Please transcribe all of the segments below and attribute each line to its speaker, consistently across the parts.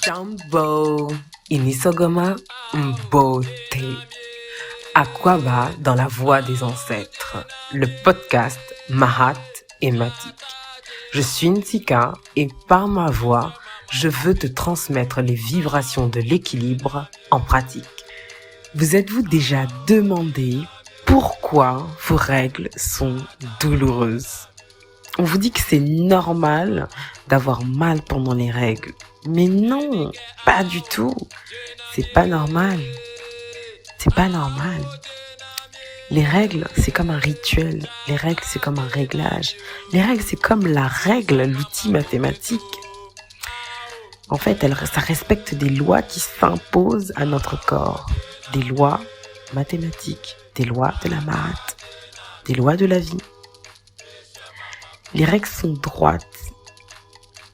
Speaker 1: Jambo, Inisogoma, Mbote. Aquaba dans la voix des ancêtres, le podcast Mahat et Matik. Je suis Ntika et par ma voix, je veux te transmettre les vibrations de l'équilibre en pratique. Vous êtes-vous déjà demandé pourquoi vos règles sont douloureuses? On vous dit que c'est normal d'avoir mal pendant les règles. Mais non, pas du tout. C'est pas normal. C'est pas normal. Les règles, c'est comme un rituel. Les règles, c'est comme un réglage. Les règles, c'est comme la règle, l'outil mathématique. En fait, ça respecte des lois qui s'imposent à notre corps. Des lois mathématiques, des lois de la maths, des lois de la vie. Les règles sont droites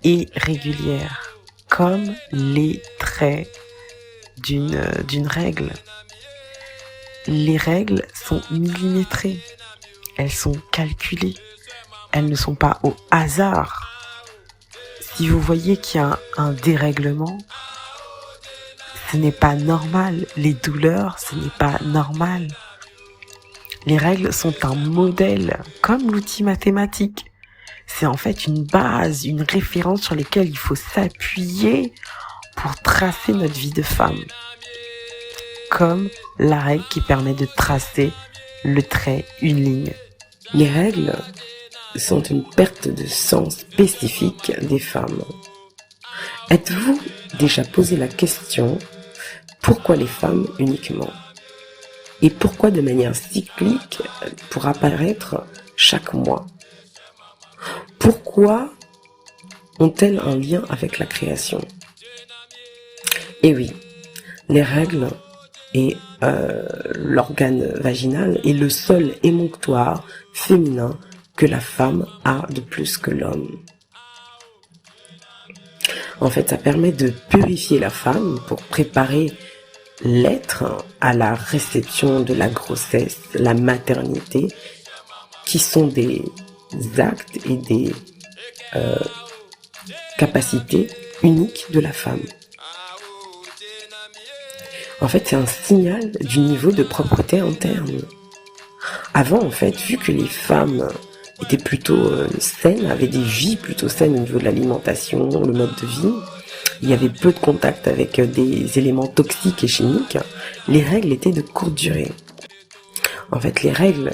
Speaker 1: et régulières, comme les traits d'une règle. Les règles sont millimétrées, elles sont calculées, elles ne sont pas au hasard. Si vous voyez qu'il y a un dérèglement, ce n'est pas normal. Les douleurs, ce n'est pas normal. Les règles sont un modèle, comme l'outil mathématique. C'est en fait une base, une référence sur laquelle il faut s'appuyer pour tracer notre vie de femme. Comme la règle qui permet de tracer le trait, une ligne. Les règles sont une perte de sens spécifique des femmes. Êtes-vous déjà posé la question, pourquoi les femmes uniquement? Et pourquoi de manière cyclique pour apparaître chaque mois? Pourquoi ont-elles un lien avec la création? Et oui, les règles et l'organe vaginal est le seul émonctoire féminin que la femme a de plus que l'homme. En fait, ça permet de purifier la femme pour préparer l'être à la réception de la grossesse, la maternité, qui sont des actes et des capacités uniques de la femme. En fait, c'est un signal du niveau de propreté interne. Avant, en fait, vu que les femmes étaient plutôt saines, avaient des vies plutôt saines au niveau de l'alimentation, le mode de vie, il y avait peu de contact avec des éléments toxiques et chimiques, les règles étaient de courte durée. En fait, les règles,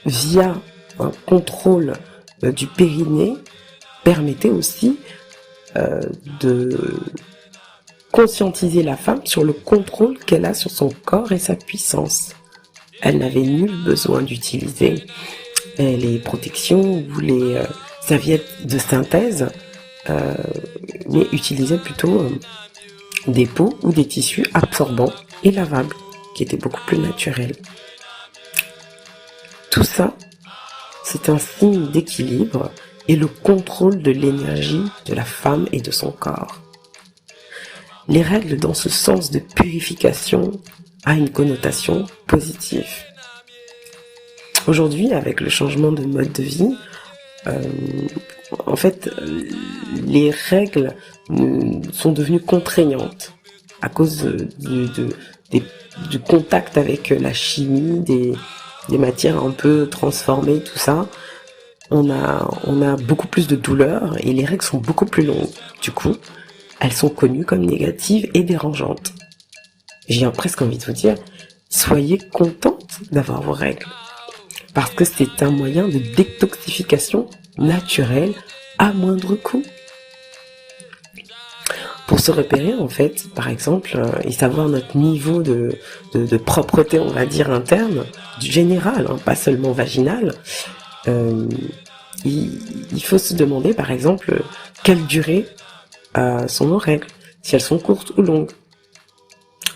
Speaker 1: via un contrôle du périnée, permettaient aussi de conscientiser la femme sur le contrôle qu'elle a sur son corps et sa puissance. Elle n'avait nul besoin d'utiliser les protections ou les serviettes de synthèse, mais utilisait plutôt des peaux ou des tissus absorbants et lavables, qui étaient beaucoup plus naturels. Tout ça, c'est un signe d'équilibre et le contrôle de l'énergie de la femme et de son corps. Les règles dans ce sens de purification a une connotation positive. Aujourd'hui, avec le changement de mode de vie, en fait, les règles sont devenues contraignantes à cause du contact avec la chimie, des matières un peu transformées, tout ça. On a beaucoup plus de douleurs et les règles sont beaucoup plus longues. Du coup, elles sont connues comme négatives et dérangeantes. J'ai presque envie de vous dire, soyez contente d'avoir vos règles. Parce que c'est un moyen de détoxification naturelle à moindre coût. Pour se repérer, en fait, par exemple, et savoir notre niveau de propreté, on va dire, interne, du général, pas seulement vaginal, il faut se demander, par exemple, quelle durée sont nos règles, si elles sont courtes ou longues.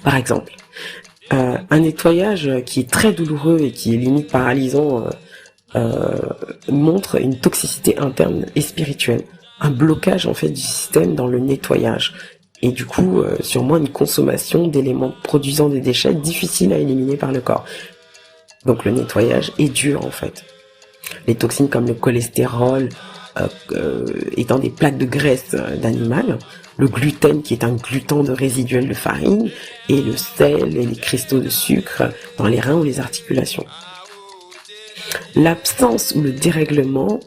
Speaker 1: Par exemple, un nettoyage qui est très douloureux et qui est limite paralysant montre une toxicité interne et spirituelle, un blocage en fait du système dans le nettoyage et du coup sûrement une consommation d'éléments produisant des déchets difficiles à éliminer par le corps. Donc le nettoyage est dur en fait. Les toxines comme le cholestérol, étant des plaques de graisse d'animal, le gluten qui est un glutant de résiduel de farine, et le sel et les cristaux de sucre dans les reins ou les articulations. L'absence ou le dérèglement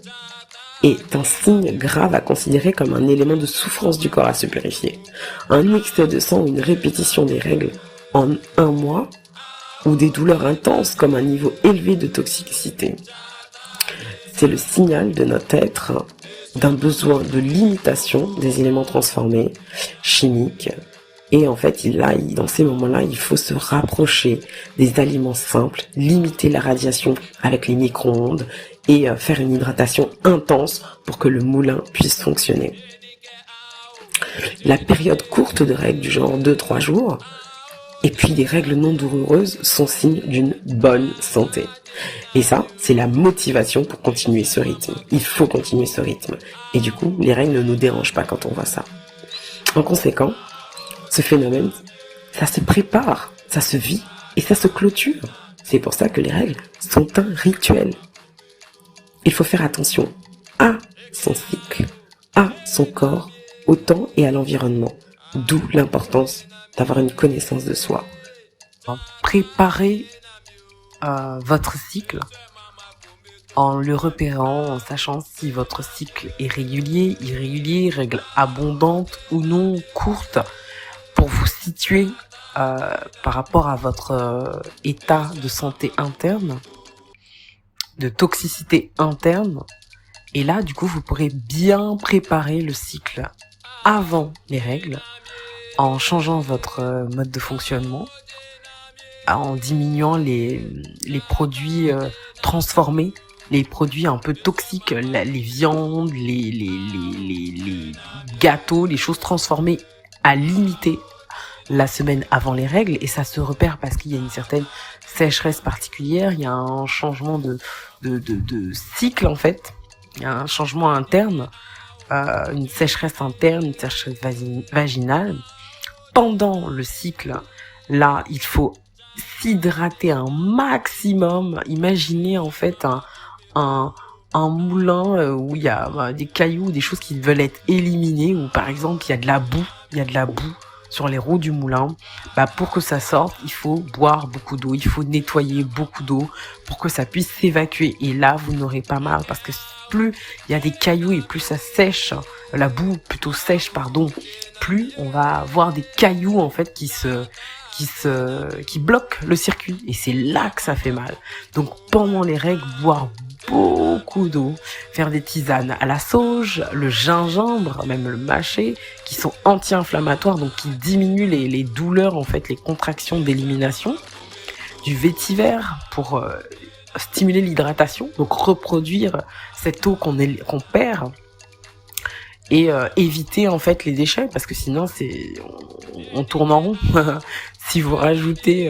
Speaker 1: est un signe grave à considérer comme un élément de souffrance du corps à se purifier. Un excès de sang ou une répétition des règles en un mois, ou des douleurs intenses comme un niveau élevé de toxicité. C'est le signal de notre être d'un besoin de limitation des éléments transformés, chimiques. Et en fait, dans ces moments-là, il faut se rapprocher des aliments simples, limiter la radiation avec les micro-ondes et faire une hydratation intense pour que le moulin puisse fonctionner. La période courte de règles du genre 2-3 jours, et puis des règles non douloureuses sont signe d'une bonne santé. Et ça, c'est la motivation pour continuer ce rythme. Il faut continuer ce rythme. Et du coup, les règles ne nous dérangent pas quand on voit ça. En conséquent, ce phénomène, ça se prépare, ça se vit et ça se clôture. C'est pour ça que les règles sont un rituel. Il faut faire attention à son cycle, à son corps, au temps et à l'environnement. D'où l'importance d'avoir une connaissance de soi.
Speaker 2: Préparez votre cycle en le repérant, en sachant si votre cycle est régulier, irrégulier, règles abondantes ou non, courtes, pour vous situer par rapport à votre état de santé interne, de toxicité interne. Et là, du coup, vous pourrez bien préparer le cycle avant les règles, en changeant votre mode de fonctionnement, en diminuant les produits transformés, les produits un peu toxiques, les viandes, les gâteaux, les choses transformées, à limiter la semaine avant les règles. Et ça se repère parce qu'il y a une certaine sécheresse particulière, il y a un changement de cycle en fait, il y a un changement interne, une sécheresse interne, une sécheresse vaginale. Pendant le cycle, là, il faut s'hydrater un maximum. Imaginez en fait un moulin où il y a des cailloux, des choses qui veulent être éliminées, ou par exemple il y a de la boue sur les roues du moulin. Pour que ça sorte, il faut boire beaucoup d'eau, il faut nettoyer beaucoup d'eau pour que ça puisse s'évacuer. Et là, vous n'aurez pas mal, parce que plus il y a des cailloux et plus ça sèche, la boue plutôt sèche, plus on va avoir des cailloux en fait qui bloquent le circuit, et c'est là que ça fait mal. Donc pendant les règles, boire beaucoup d'eau, faire des tisanes à la sauge, le gingembre, même le mâcher, qui sont anti-inflammatoires, donc qui diminuent les douleurs en fait, les contractions d'élimination, du vétiver pour stimuler l'hydratation, donc reproduire cette eau qu'on perd, et éviter en fait les déchets, parce que sinon on tourne en rond. Si vous rajoutez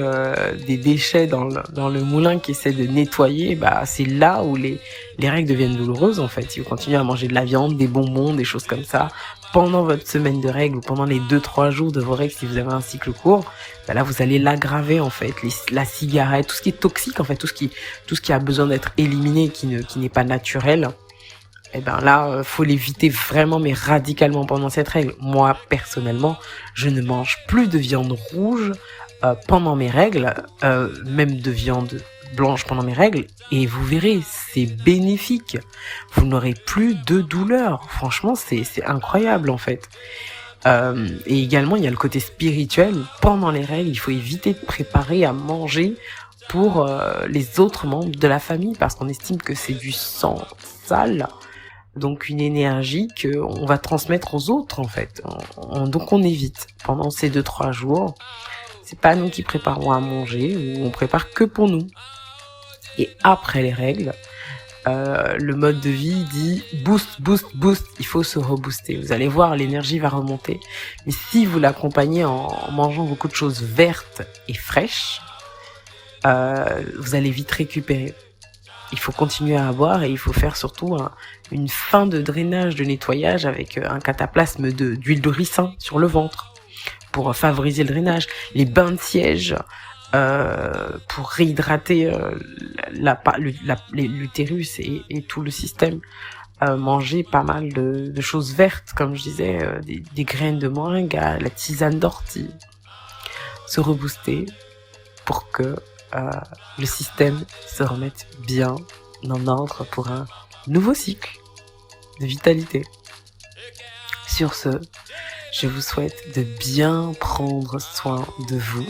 Speaker 2: des déchets dans le moulin qui essaie de nettoyer, c'est là où les règles deviennent douloureuses en fait. Si vous continuez à manger de la viande, des bonbons, des choses comme ça pendant votre semaine de règles, ou pendant les 2-3 jours de vos règles si vous avez un cycle court, là vous allez l'aggraver en fait. La cigarette, tout ce qui est toxique en fait, tout ce qui a besoin d'être éliminé, qui n'est pas naturel, là, faut l'éviter vraiment, mais radicalement pendant cette règle. Moi, personnellement, je ne mange plus de viande rouge pendant mes règles, même de viande blanche pendant mes règles, et vous verrez, c'est bénéfique. Vous n'aurez plus de douleur. Franchement, c'est incroyable en fait. Et également, il y a le côté spirituel. Pendant les règles, il faut éviter de préparer à manger pour les autres membres de la famille, parce qu'on estime que c'est du sang sale. Donc une énergie qu'on va transmettre aux autres en fait. Donc on évite pendant ces 2-3 jours. C'est pas nous qui préparons à manger, ou on prépare que pour nous. Et après les règles, le mode de vie dit boost, il faut se rebooster. Vous allez voir, l'énergie va remonter. Mais si vous l'accompagnez en mangeant beaucoup de choses vertes et fraîches, vous allez vite récupérer. Il faut continuer à boire, et il faut faire surtout une fin de drainage, de nettoyage avec un cataplasme d'huile de ricin sur le ventre pour favoriser le drainage. Les bains de siège pour réhydrater l'utérus et tout le système. manger pas mal de choses vertes, comme je disais, des graines de moringa, la tisane d'ortie, se rebooster pour que le système se remette bien en ordre pour un nouveau cycle de vitalité. Sur ce, je vous souhaite de bien prendre soin de vous,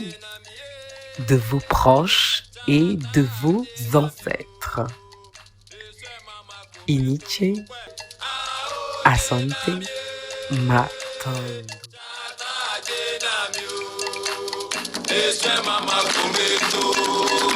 Speaker 2: de vos proches et de vos ancêtres. Iniche, asante, matando.
Speaker 3: Esse é mamacometo.